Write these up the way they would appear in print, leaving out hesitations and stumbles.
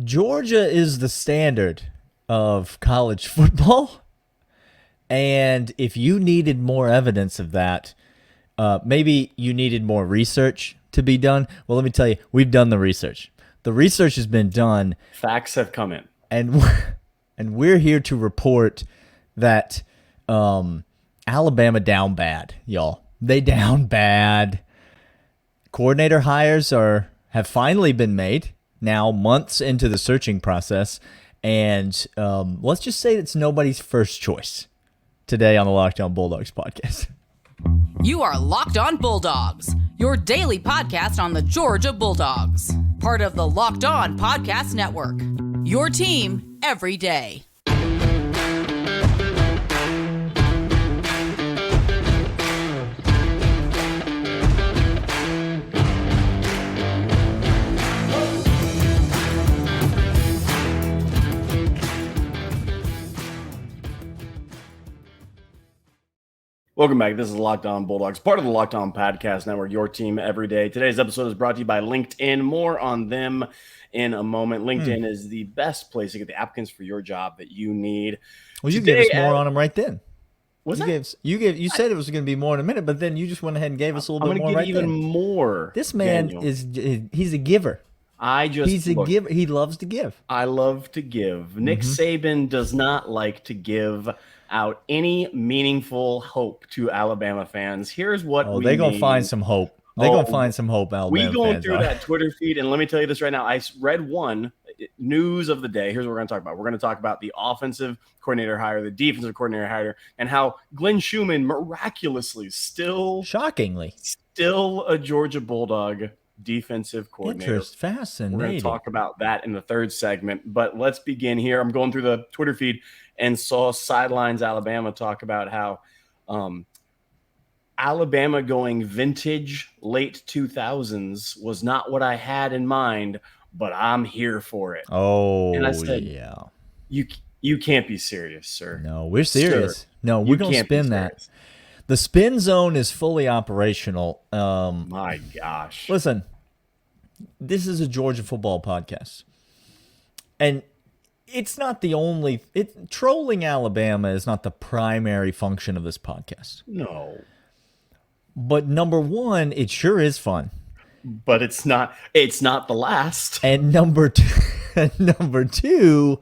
Georgia is the standard of college football. And if you needed more evidence of that, maybe you needed more research to be done. Well, let me tell you, we've done the research. The research has been done, Facts have come in. and and we're here to report that Alabama down bad, y'all. They down bad. Coordinator hires have finally been made now, months into the searching process, and let's just say it's nobody's first choice today on the Locked On Bulldogs podcast. You are Locked On Bulldogs, your daily podcast on the Georgia Bulldogs, part of the Locked On Podcast Network. Your team every day. Welcome back. This is Locked On Bulldogs, part of the Locked On Podcast Network, your team every day. Today's episode is brought to you by LinkedIn. More on them in a moment. LinkedIn is the best place to get the applicants for your job that you need. Well, you gave us more on them right then. What's that? You said it was going to be more in a minute, but then you just went ahead and gave us a little bit more right then. I'm going to give even more. This man he's a giver. He's a giver. He loves to give. I love to give. Nick Saban does not like to give out any meaningful hope to Alabama fans. Here's what they're going to find some hope. They're going to find some hope, Alabama fans. We going through that Twitter feed, and let me tell you this right now. I read one news of the day. Here's what we're going to talk about. We're going to talk about the offensive coordinator hire, the defensive coordinator hire, and how Glenn Schumann miraculously shockingly still a Georgia Bulldog defensive coordinator. Fascinating. We're going to talk about that in the third segment, but let's begin here. I'm going through the Twitter feed and saw Sidelines Alabama talk about how Alabama going vintage late 2000s was not what I had in mind, but I'm here for it. Oh, and I said, yeah. You can't be serious, sir. No, we're serious. Sir, no, we're going to spin that. The spin zone is fully operational. My gosh. Listen, this is a Georgia football podcast. And it's not the only – trolling Alabama is not the primary function of this podcast. No. But number one, it sure is fun. But it's not the last. And number two,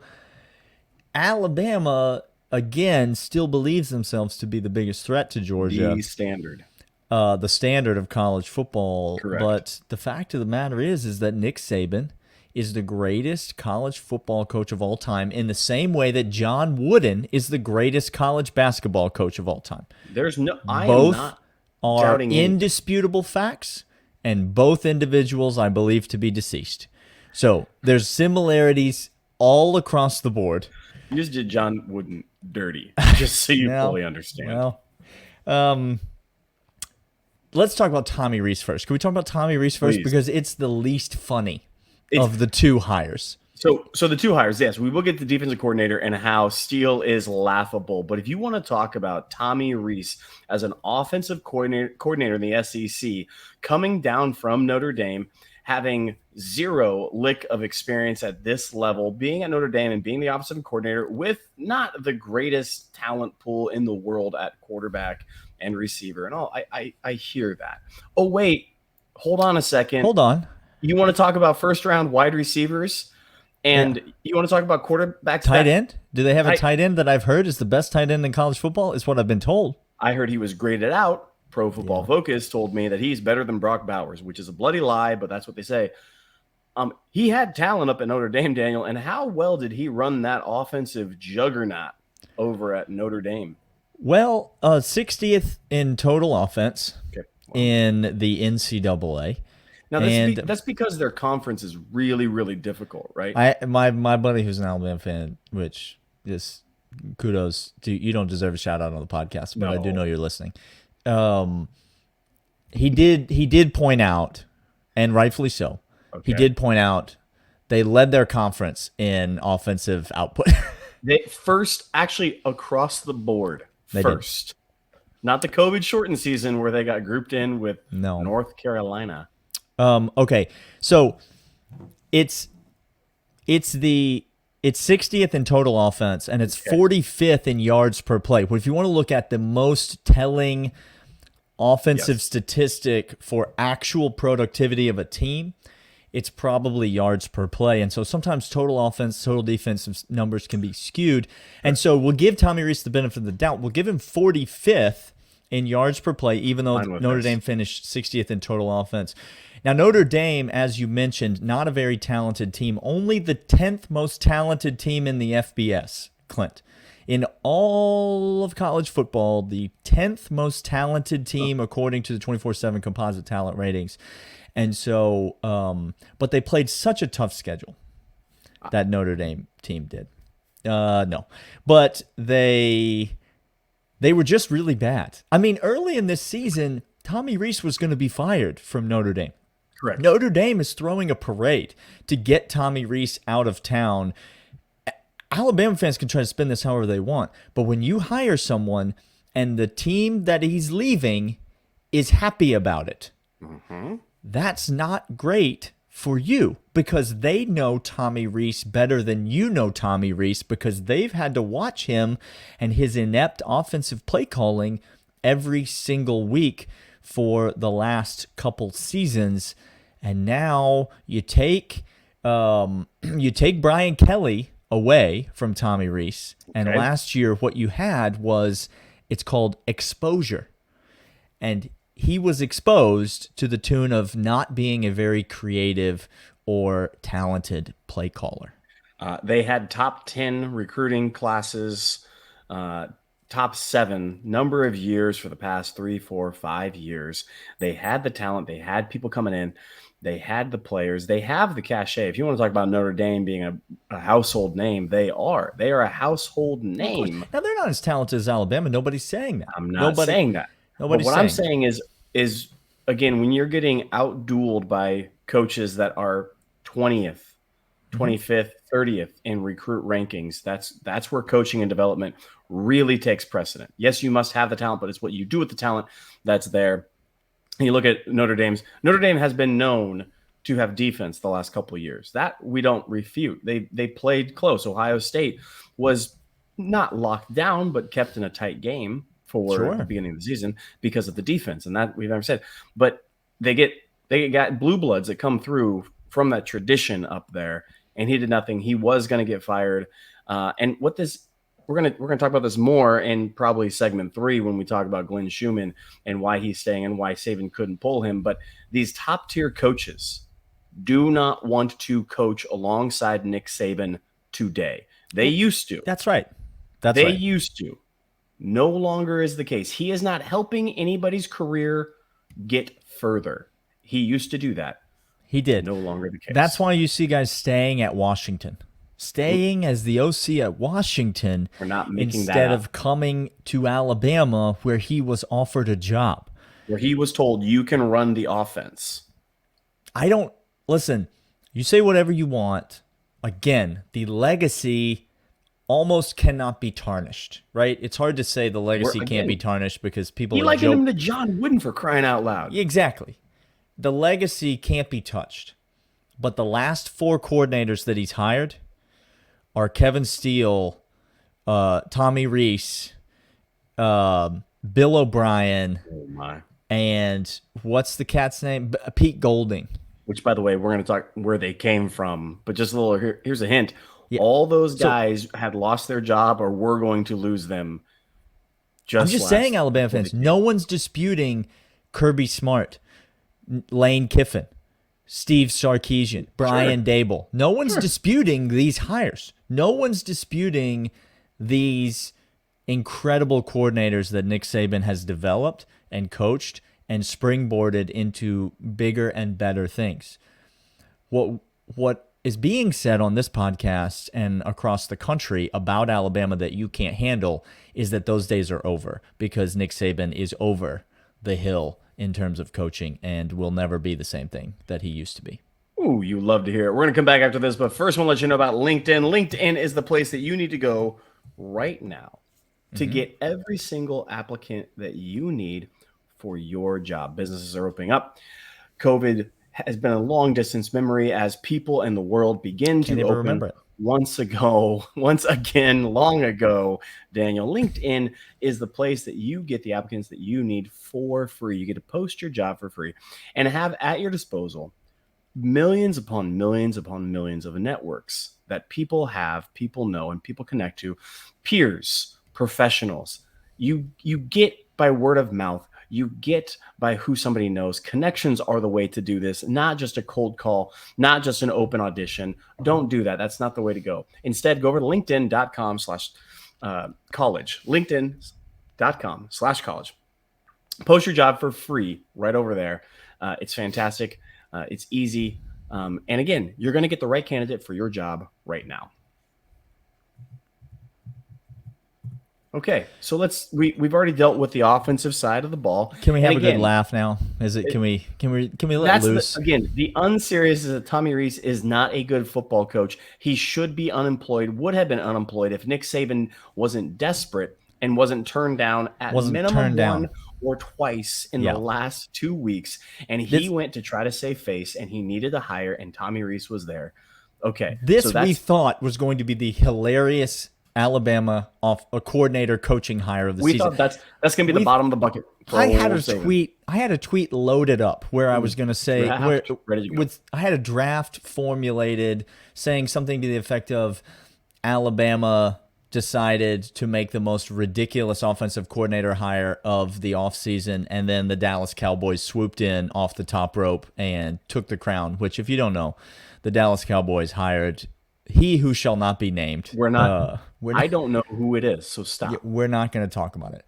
Alabama – again, still believes themselves to be the biggest threat to Georgia. The standard of college football. Correct. But the fact of the matter is that Nick Saban is the greatest college football coach of all time in the same way that John Wooden is the greatest college basketball coach of all time. Both are indisputable facts, and both individuals I believe to be deceased. So there's similarities all across the board. You just did John Wooden dirty, just so you fully understand. Well, let's talk about Tommy Rees first. Can we talk about Tommy Rees first? Please. Because it's the least funny of the two hires. So the two hires, yes, we will get the defensive coordinator and how Steele is laughable. But if you want to talk about Tommy Rees as an offensive coordinator in the SEC, coming down from Notre Dame, having zero lick of experience at this level, being at Notre Dame and being the offensive coordinator with not the greatest talent pool in the world at quarterback and receiver and all. I hear that. Oh, wait, hold on a second. Hold on. You want to talk about first-round wide receivers and you want to talk about quarterbacks? Tight end? Do they have a tight end that I've heard is the best tight end in college football? Is what I've been told. I heard he was graded out. Pro Football Focus told me that he's better than Brock Bowers, which is a bloody lie, but that's what they say. He had talent up at Notre Dame, Daniel, and how well did he run that offensive juggernaut over at Notre Dame? Well, 60th in total offense in the NCAA. Now, that's because their conference is really, really difficult, right? My buddy who's an Alabama fan, which just kudos to you, don't deserve a shout out on the podcast, but I do know you're listening. He did point out, and rightfully so, he did point out they led their conference in offensive output. They first, actually, across the board, first. Not the COVID shortened season where they got grouped in with North Carolina. Okay, so it's It's 60th in total offense, and it's 45th in yards per play. But if you want to look at the most telling offensive statistic for actual productivity of a team, it's probably yards per play. And so sometimes total offense, total defensive numbers can be skewed. And so we'll give Tommy Rees the benefit of the doubt. We'll give him 45th in yards per play, even though Notre Dame finished 60th in total offense. Now, Notre Dame, as you mentioned, not a very talented team. Only the 10th most talented team in the FBS, Clint. In all of college football, the 10th most talented team according to the 24/7 composite talent ratings. And so, but they played such a tough schedule, that Notre Dame team did. No, but they were just really bad. I mean, early in this season, Tommy Rees was going to be fired from Notre Dame. Correct. Notre Dame is throwing a parade to get Tommy Rees out of town. Alabama fans can try to spin this however they want, but when you hire someone and the team that he's leaving is happy about it, that's not great for you, because they know Tommy Rees better than you know Tommy Rees, because they've had to watch him and his inept offensive play calling every single week for the last couple seasons. And now you take Brian Kelly away from Tommy Rees, and last year what you had was, it's called exposure, and he was exposed to the tune of not being a very creative or talented play caller. They had top 10 recruiting classes, top 7 number of years for the past 3, 4, 5 years. They had the talent. They had people coming in. They had the players. They have the cachet. If you want to talk about Notre Dame being a household name, they are. They are a household name. Now, they're not as talented as Alabama. Nobody's saying that. I'm not saying that. But what I'm saying is, again, when you're getting outdueled by coaches that are 20th, 25th, 30th in recruit rankings, that's where coaching and development really takes precedent. Yes, you must have the talent, but it's what you do with the talent that's there. And you look at Notre Dame has been known to have defense the last couple of years. That we don't refute. They played close. Ohio State was not locked down, but kept in a tight game for the beginning of the season because of the defense. And that we've never said. But they got blue bloods that come through from that tradition up there, and he did nothing. He was going to get fired. And what this we're gonna talk about this more in probably segment 3 when we talk about Glenn Schumann and why he's staying and why Saban couldn't pull him. But these top tier coaches do not want to coach alongside Nick Saban today. They used to. That's right. They used to. No longer is the case. He is not helping anybody's career get further. He used to do that. He did. No longer the case. That's why you see guys staying at Washington. Staying as the OC at Washington instead of coming to Alabama, where he was offered a job. Where he was told, you can run the offense. Listen, you say whatever you want. Again, the legacy almost cannot be tarnished, right? It's hard to say the legacy can't be tarnished because people are liking him to John Wooden, for crying out loud. Exactly. The legacy can't be touched. But the last 4 coordinators that he's hired are Kevin Steele, Tommy Rees, Bill O'Brien, and what's the cat's name? Pete Golding. Which, by the way, we're going to talk where they came from. But just a little, here's a hint. Yeah. All those guys had lost their job or were going to lose them. I'm just saying, Alabama fans, no one's disputing Kirby Smart, Lane Kiffin, Steve Sarkisian, Brian Dable. No one's disputing these hires. No one's disputing these incredible coordinators that Nick Saban has developed and coached and springboarded into bigger and better things. What is being said on this podcast and across the country about Alabama that you can't handle is that those days are over, because Nick Saban is over the hill in terms of coaching and will never be the same thing that he used to be. Ooh, you love to hear it. We're going to come back after this, but first I want to let you know about LinkedIn. LinkedIn is the place that you need to go right now to get every single applicant that you need for your job. Businesses are opening up. COVID has been a long distance memory as people in the world begin to open remember it. once again, long ago. Daniel, LinkedIn is the place that you get the applicants that you need for free. You get to post your job for free and have at your disposal millions upon millions upon millions of networks that people have, people know, and people connect to, peers, professionals. You get by word of mouth. You get by who somebody knows. Connections are the way to do this, not just a cold call, not just an open audition. Don't do that. That's not the way to go. Instead, go over to linkedin.com/college, linkedin.com/college. Post your job for free right over there. It's fantastic. It's easy. And again, you're going to get the right candidate for your job right now. Okay, so we've already dealt with the offensive side of the ball. Can we have a good laugh now? Can we let loose? The unserious is that Tommy Rees is not a good football coach. He should be unemployed, would have been unemployed if Nick Saban wasn't desperate and wasn't turned down at minimum one or twice in the last 2 weeks. And he went to try to save face, and he needed a hire, and Tommy Rees was there. Okay. We thought was going to be the hilarious Alabama off a coordinator coaching hire of the season. We thought that's going to be the bottom of the bucket. I had a tweet loaded up where I was going to say I had a draft formulated saying something to the effect of Alabama decided to make the most ridiculous offensive coordinator hire of the offseason, and then the Dallas Cowboys swooped in off the top rope and took the crown, which, if you don't know, the Dallas Cowboys hired he who shall not be named. I don't know who it is, so stop. We're not going to talk about it.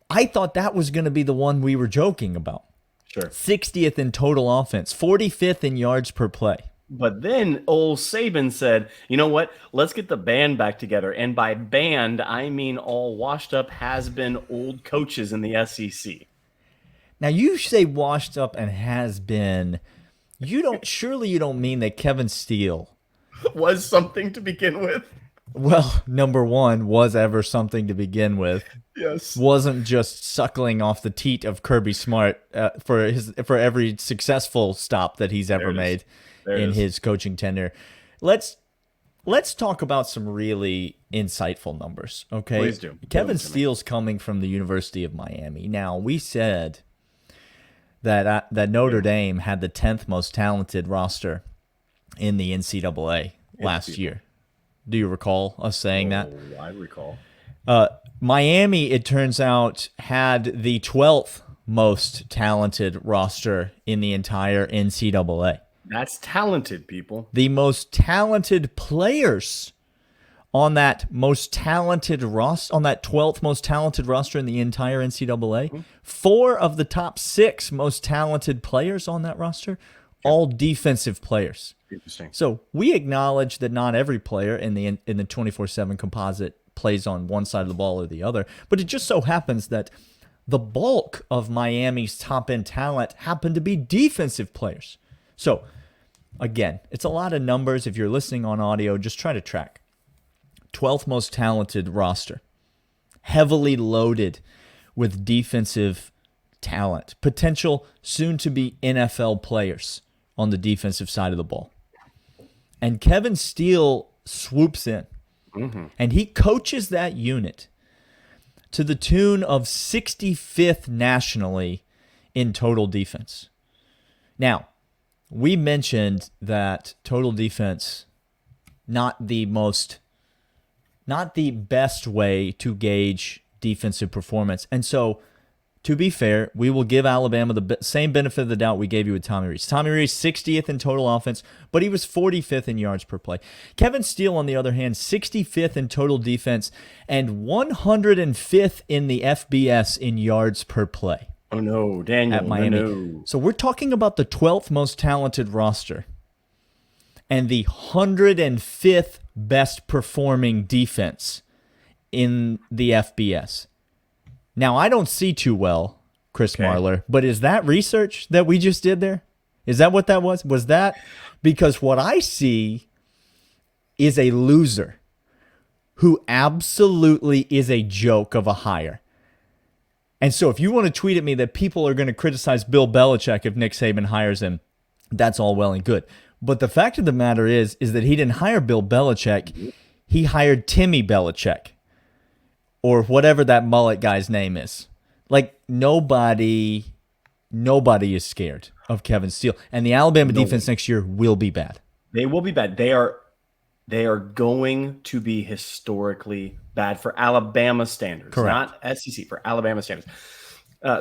I thought that was going to be the one we were joking about. Sure. 60th in total offense, 45th in yards per play. But then old Saban said, you know what? Let's get the band back together. And by band, I mean all washed up has-been old coaches in the SEC. Now, you say washed up and has-been. Surely you don't mean that Kevin Steele was something to begin with. Well, number one, was ever something to begin with. Yes. Wasn't just suckling off the teat of Kirby Smart for every successful stop that he's ever made in his coaching tenure. Let's talk about some really insightful numbers, okay? Please do. Kevin Steele's coming from the University of Miami. Now, we said that Notre Dame had the 10th most talented roster in the NCAA last year. Do you recall us saying that? I recall. Miami, it turns out, had the 12th most talented roster in the entire NCAA. That's talented, people. The most talented players on that most talented roster, on that 12th most talented roster in the entire NCAA, 4 of the top 6 most talented players on that roster, all defensive players. Interesting. So we acknowledge that not every player in the 24/7 composite plays on one side of the ball or the other, but it just so happens that the bulk of Miami's top-end talent happen to be defensive players. So, again, it's a lot of numbers. If you're listening on audio, just try to track. 12th most talented roster, heavily loaded with defensive talent, potential soon-to-be NFL players on the defensive side of the ball. And Kevin Steele swoops in, and he coaches that unit to the tune of 65th nationally in total defense. Now, we mentioned that total defense, not the best way to gauge defensive performance. And so, to be fair, we will give Alabama the same benefit of the doubt we gave you with Tommy Rees. Tommy Rees, 60th in total offense, but he was 45th in yards per play. Kevin Steele, on the other hand, 65th in total defense and 105th in the FBS in yards per play. Oh, no, Daniel. At Miami. No. So we're talking about the 12th most talented roster and the 105th best performing defense in the FBS. Now, I don't see too well, Chris Marler, but is that research that we just did there? Is that what that was? Was that because what I see is a loser who absolutely is a joke of a hire. And so if you want to tweet at me that people are going to criticize Bill Belichick if Nick Saban hires him, That's all well and good. But the fact of the matter is that he didn't hire Bill Belichick. He hired Timmy Belichick, or whatever that mullet guy's name is. Like, nobody is scared of Kevin Steele. And the Alabama defense next year will be bad. They will be bad. They are going to be historically bad for Alabama standards, Correct. not SEC, for Alabama standards.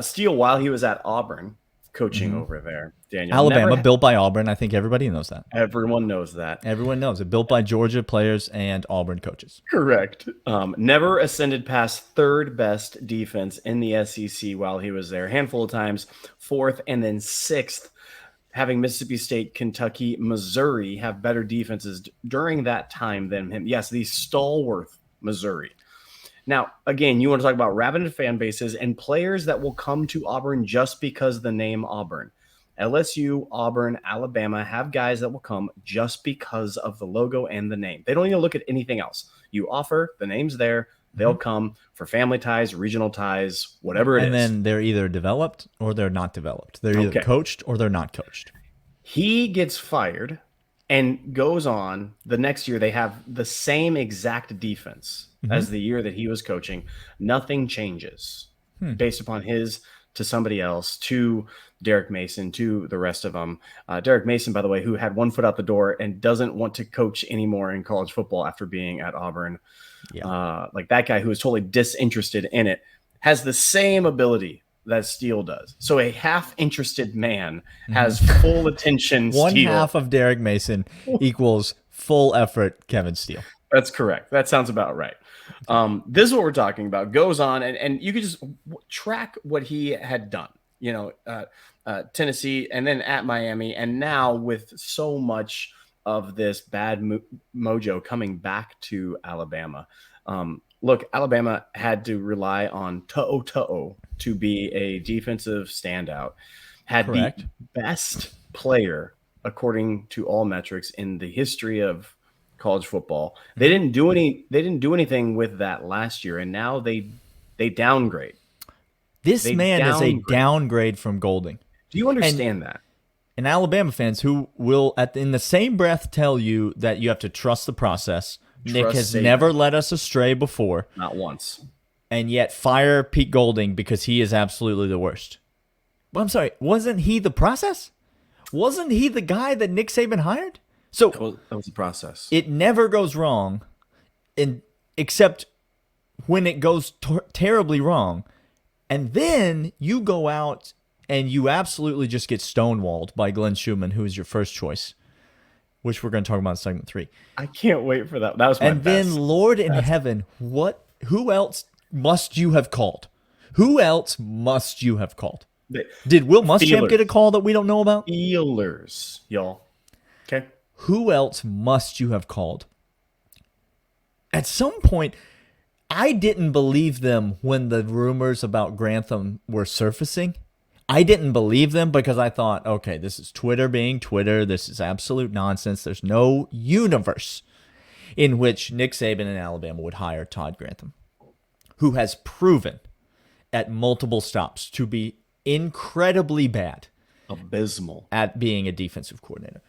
Steele, while he was at Auburn, coaching over there, Daniel. Alabama, built by Auburn. I think everybody knows that. Everyone knows that. Everyone knows it. Built by Georgia players and Auburn coaches. Correct. Never ascended past third best defense in the SEC while he was there. A handful of times, fourth and then sixth, having Mississippi State, Kentucky, Missouri have better defenses during that time than him. Yes, the stalwart Missouri. Now, again, you want to talk about rabid fan bases and players that will come to Auburn just because the name Auburn. LSU, Auburn, Alabama have guys that will come just because of the logo and the name. They don't even look at anything else. You offer, the name's there, they'll come for family ties, regional ties, whatever it is. And then they're either developed or they're not developed. They're either coached or they're not coached. He gets fired and goes on. The next year, they have the same exact defense as the year that he was coaching. Nothing changes based upon his to somebody else, to Derek Mason, to the rest of them. Derek Mason, by the way, who had one foot out the door and doesn't want to coach anymore in college football after being at Auburn. Like that guy who is totally disinterested in it has the same ability that Steele does. So a half-interested man has full attention. One half of Derek Mason equals full effort Kevin Steele. That's correct. That sounds about right. This is what we're talking about. Goes on, and you could just track what he had done. Tennessee, and then at Miami, and now with so much of this bad mojo coming back to Alabama. Look, Alabama had to rely on To'o to be a defensive standout. Had the best player, according to all metrics, in the history of college football. They didn't do anything with that last year, and now they downgrade. This man is a downgrade from Golding. Do you understand that? And Alabama fans who will, in the same breath, tell you that you have to trust the process. Nick has never led us astray before. Not once. And yet fire Pete Golding because he is absolutely the worst. Well, I'm sorry, wasn't he the process? Wasn't he the guy that Nick Saban hired? So that was the process. It never goes wrong, except when it goes terribly wrong. And then you go out and you absolutely just get stonewalled by Glenn Schumann, who is your first choice, which we're going to talk about in segment 3. I can't wait for that. That was my best. Then, Lord in heaven, who else must you have called? Who else must you have called? Did Will Muschamp get a call that we don't know about? Steelers, y'all. Okay. Who else must you have called? At some point, I didn't believe them when the rumors about Grantham were surfacing. I didn't believe them because I thought, okay, this is Twitter being Twitter. This is absolute nonsense. There's no universe in which Nick Saban and Alabama would hire Todd Grantham, who has proven at multiple stops to be incredibly bad. Abysmal. At being a defensive coordinator.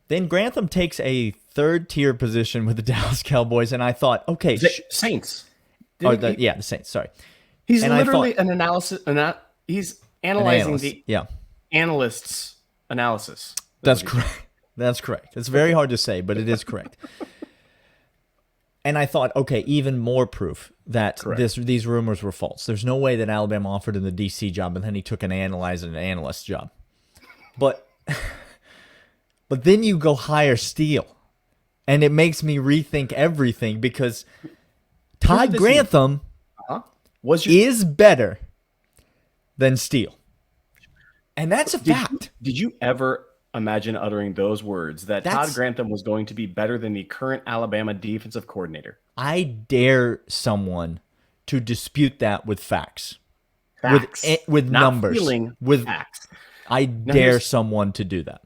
Then Grantham takes a third-tier position with the Dallas Cowboys, and I thought, okay. Saints. The Saints, sorry. He's literally an analysis. He's analyzing the analyst's analysis. That's correct. That's correct. It's very hard to say, but it is correct. And I thought, okay, even more proof that these rumors were false. There's no way that Alabama offered him the DC job, and then he took an analyst job. But then you go hire Steele, and it makes me rethink everything because Todd Grantham is better than Steele. And that's a fact. Did you ever imagine uttering those words, that Todd Grantham was going to be better than the current Alabama defensive coordinator? I dare someone to dispute that with facts. With not numbers. With facts. I dare someone to do that.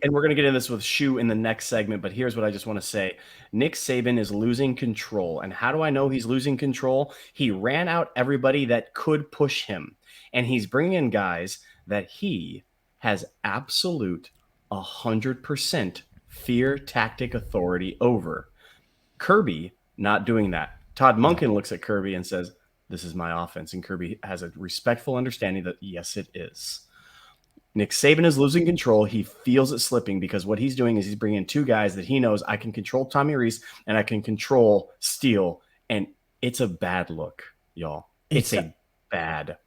And we're going to get into this with Shu in the next segment, but here's what I just want to say. Nick Saban is losing control. And how do I know he's losing control? He ran out everybody that could push him. And he's bringing in guys that he has absolute 100% fear tactic authority over. Kirby not doing that. Todd Monken looks at Kirby and says, this is my offense. And Kirby has a respectful understanding that, yes, it is. Nick Saban is losing control. He feels it slipping because what he's doing is he's bringing in two guys that he knows I can control Tommy Rees and I can control Steele. And it's a bad look, y'all. It's a bad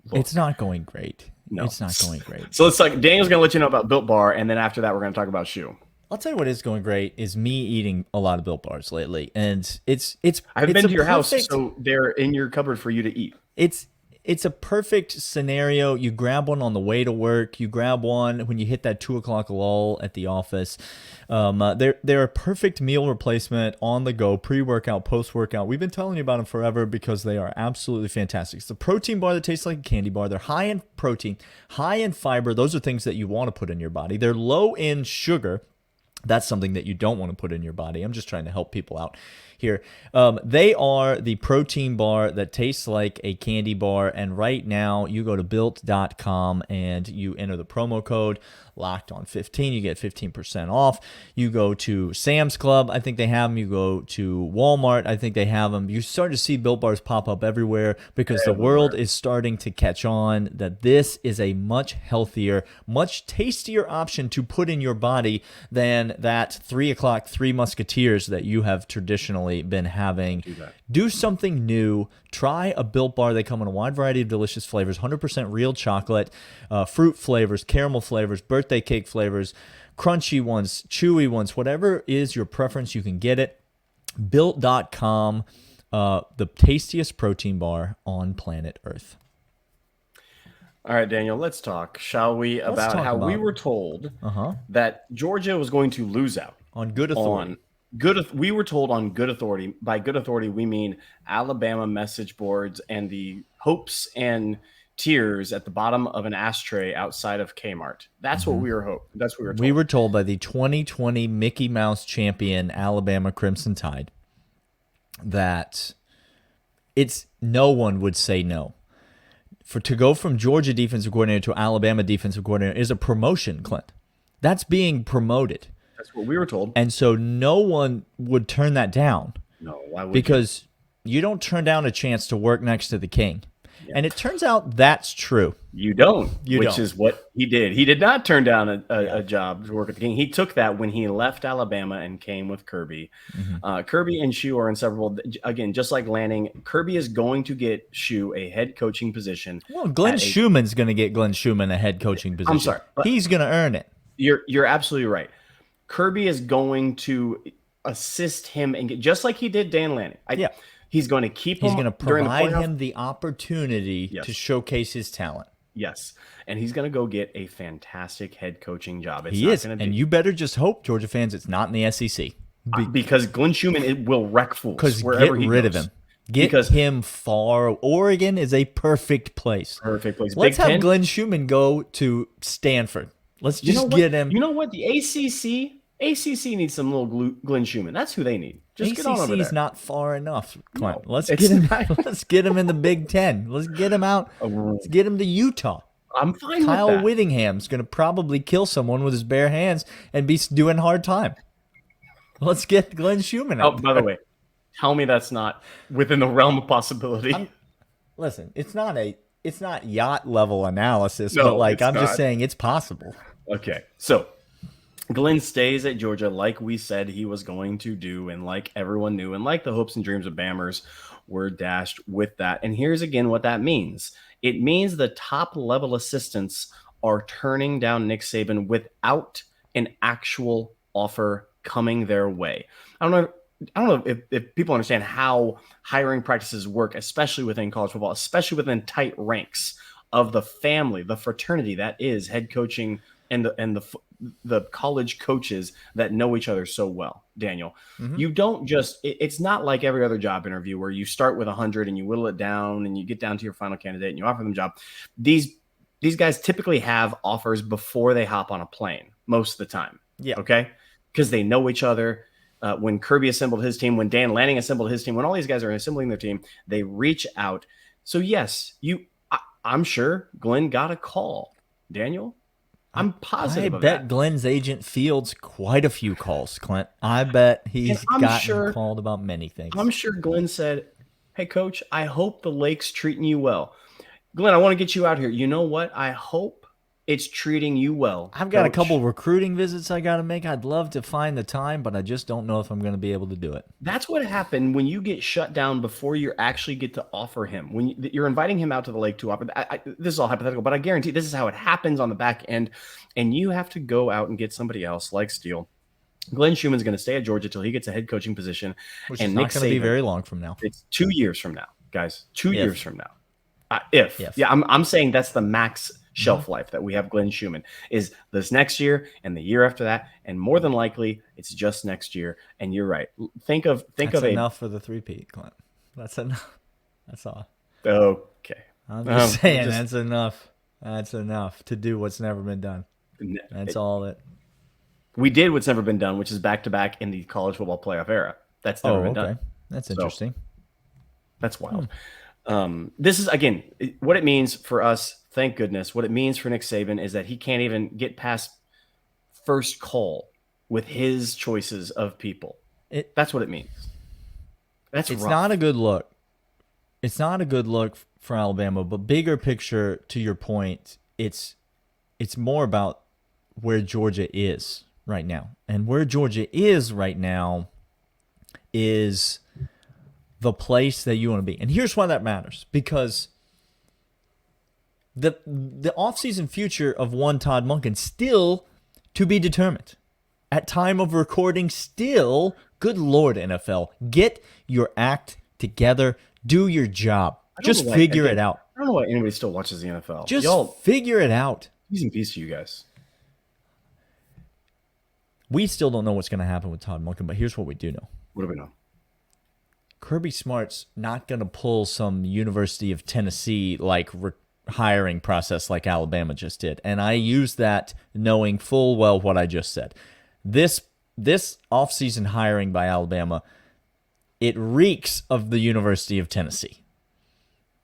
look. It's not going great. No. It's not going great. So it's like Daniel's going to let you know about Built Bar, and then after that, we're going to talk about Shoe. I'll tell you what is going great is me eating a lot of Built Bars lately, and I've been to your house, so they're in your cupboard for you to eat. It's a perfect scenario. You grab one on the way to work. You grab one when you hit that 2:00 lull at the office. They're a perfect meal replacement on the go, pre-workout, post-workout. We've been telling you about them forever because they are absolutely fantastic. It's a protein bar that tastes like a candy bar. They're high in protein, high in fiber. Those are things that you want to put in your body. They're low in sugar. That's something that you don't want to put in your body. I'm just trying to help people out here. They are the protein bar that tastes like a candy bar. And right now, you go to built.com and you enter the promo code LOCKEDON15. You get 15% off. You go to Sam's Club. I think they have them. You go to Walmart. I think they have them. You start to see Built Bars pop up everywhere because the world is starting to catch on that this is a much healthier, much tastier option to put in your body than that 3:00 Three Musketeers that you have traditionally been having. Do something new. Try a Built Bar. They come in a wide variety of delicious flavors, 100% real chocolate, fruit flavors, caramel flavors, birthday cake flavors, crunchy ones, chewy ones, whatever is your preference, you can get it. Built.com, the tastiest protein bar on planet Earth. All right, Daniel, let's talk, shall we, about how we were told that Georgia was going to lose out. On good authority. We were told on good authority. By good authority, we mean Alabama message boards and the hopes and tears at the bottom of an ashtray outside of Kmart. That's what we were That's what we were told. We were told by the 2020 Mickey Mouse champion Alabama Crimson Tide that no one would say no. To go from Georgia defensive coordinator to Alabama defensive coordinator is a promotion, Clint. That's being promoted. That's what we were told. And so no one would turn that down. No, why would because you don't turn down a chance to work next to the king. Yeah. And it turns out that's true. You don't, which is what he did. He did not turn down a job to work at the king. He took that when he left Alabama and came with Kirby. Kirby and Shu are inseparable. Again, just like Lanning, Kirby is going to get Shu a head coaching position. Well, Glenn Schumann's going to get Glenn Schumann a head coaching position. I'm sorry. He's going to earn it. You're absolutely right. Kirby is going to assist him and just like he did Dan Lanning. He's going to keep him. He's going to provide him the opportunity to showcase his talent. Yes, and he's going to go get a fantastic head coaching job. And you better just hope, Georgia fans, it's not in the SEC. Because Glenn Schumann will wreck fools. Because get rid of him. Get him far. Oregon is a perfect place. Perfect place. Let's have Glenn Schumann go to Stanford. Let's just get him. You know what? The ACC needs some little Glenn Schumann. That's who they need. Just get on over there. ACC is not far enough, Clint. No, let's get him in the Big Ten. Let's get him out. Let's get him to Utah. I'm fine Kyle with that. Whittingham's going to probably kill someone with his bare hands and be doing hard time. Let's get Glenn Schumann out. By the way, tell me that's not within the realm of possibility. Listen, it's not yacht level analysis, but I'm just saying it's possible. Okay, so Glenn stays at Georgia like we said he was going to do and like everyone knew and like the hopes and dreams of Bammers were dashed with that. And here's again what that means. It means the top level assistants are turning down Nick Saban without an actual offer coming their way. I don't know if people understand how hiring practices work, especially within college football, especially within tight ranks of the family, the fraternity that is head coaching and the college coaches that know each other so well, Daniel. You don't it's not like every other job interview where you start with 100 and you whittle it down and you get down to your final candidate and you offer them a job. These guys typically have offers before they hop on a plane most of the time. Yeah. Okay. Because they know each other. When Kirby assembled his team, when Dan Lanning assembled his team, when all these guys are assembling their team, they reach out. So yes, I'm sure Glenn got a call, Daniel. I'm positive of bet that. Glenn's agent fields quite a few calls, Clint. I bet he's gotten called about many things. I'm sure Glenn said, hey, Coach, I hope the lake's treating you well. Glenn, I want to get you out here. You know what? I hope it's treating you well. I've got a couple recruiting visits I got to make. I'd love to find the time, but I just don't know if I'm going to be able to do it. That's what happened when you get shut down before you actually get to offer him. When you're inviting him out to the lake to offer, this is all hypothetical, but I guarantee this is how it happens on the back end, and you have to go out and get somebody else like Steele. Glenn Schumann's going to stay at Georgia till he gets a head coaching position. Which is not going to be very long from now. It's 2 years from now, guys. 2 years from now. Yeah, I'm saying that's the max shelf life that we have. Glenn Schumann is this next year and the year after that, and more than likely it's just next year. And you're right. Think of enough for the 3-peat, Clint. That's enough. That's all. Okay. I'm just saying that's enough. That's enough to do what's never been done. That's all that we did. What's never been done, which is back-to-back in the college football playoff era. That's never been done. That's interesting. That's wild. This is, again, what it means for us. Thank goodness. What it means for Nick Saban is that he can't even get past first call with his choices of people. That's what it means. It's rough. Not a good look. It's not a good look for Alabama, but bigger picture, to your point, it's more about where Georgia is right now. And where Georgia is right now is the place that you want to be. And here's why that matters. Because the offseason future of one Todd Monken still to be determined. At time of recording, still, good Lord, NFL, get your act together. Do your job. Just figure it out. I don't know why anybody still watches the NFL. Just figure it out. Peace and peace to you guys. We still don't know what's going to happen with Todd Monken, but here's what we do know. What do we know? Kirby Smart's not going to pull some University of Tennessee hiring process like Alabama just did. And I use that knowing full well what I just said. This offseason hiring by Alabama, it reeks of the University of Tennessee.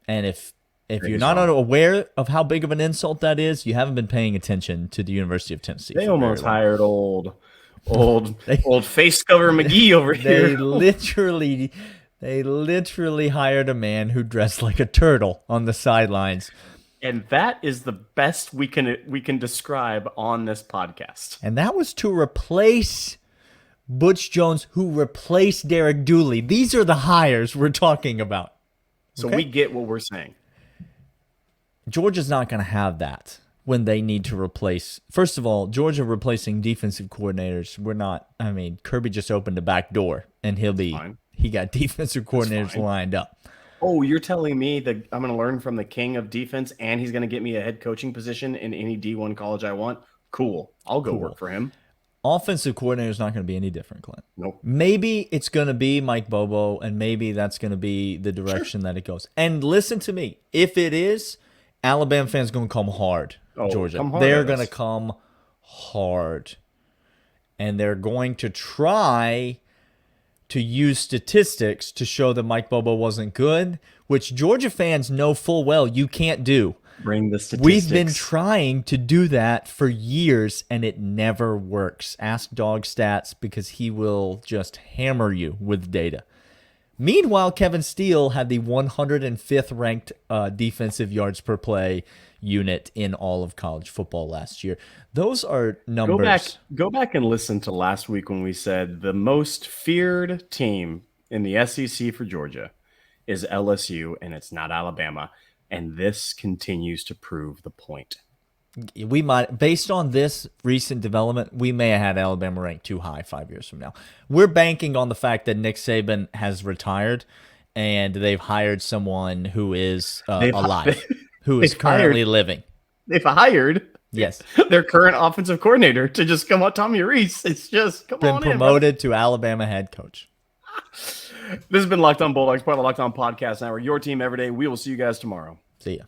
And if you're not aware of how big of an insult that is, you haven't been paying attention to the University of Tennessee. They almost hired old face cover McGee over here. They literally hired a man who dressed like a turtle on the sidelines. And that is the best we can describe on this podcast. And that was to replace Butch Jones, who replaced Derek Dooley. These are the hires we're talking about. So we get what we're saying. Georgia's not going to have that when they need to replace. First of all, Georgia replacing defensive coordinators. Kirby just opened a back door, and he got defensive coordinators lined up. Oh, you're telling me that I'm going to learn from the king of defense, and he's going to get me a head coaching position in any D1 college I want? Cool. I'll go work for him. Offensive coordinator is not going to be any different, Clint. Nope. Maybe it's going to be Mike Bobo, and maybe that's going to be the direction that it goes. And listen to me. If it is, Alabama fans going to come hard, Georgia. They're going to come hard. And they're going to try to use statistics to show that Mike Bobo wasn't good, which Georgia fans know full well you can't do. Bring the statistics. We've been trying to do that for years, and it never works. Ask Dawgs Stats, because he will just hammer you with data. Meanwhile, Kevin Steele had the 105th ranked defensive yards per play unit in all of college football last year. Those are numbers. Go back and listen to last week when we said the most feared team in the SEC for Georgia is LSU, and it's not Alabama. And this continues to prove the point. We might, based on this recent development, we may have had Alabama ranked too high 5 years from now. We're banking on the fact that Nick Saban has retired and they've hired someone who is alive, who is currently living. They've hired their current offensive coordinator to just come on, Tommy Rees. It's just been promoted to Alabama head coach. This has been Locked On Bulldogs, part of the Locked On Podcast Network. Your team every day. We will see you guys tomorrow. See ya.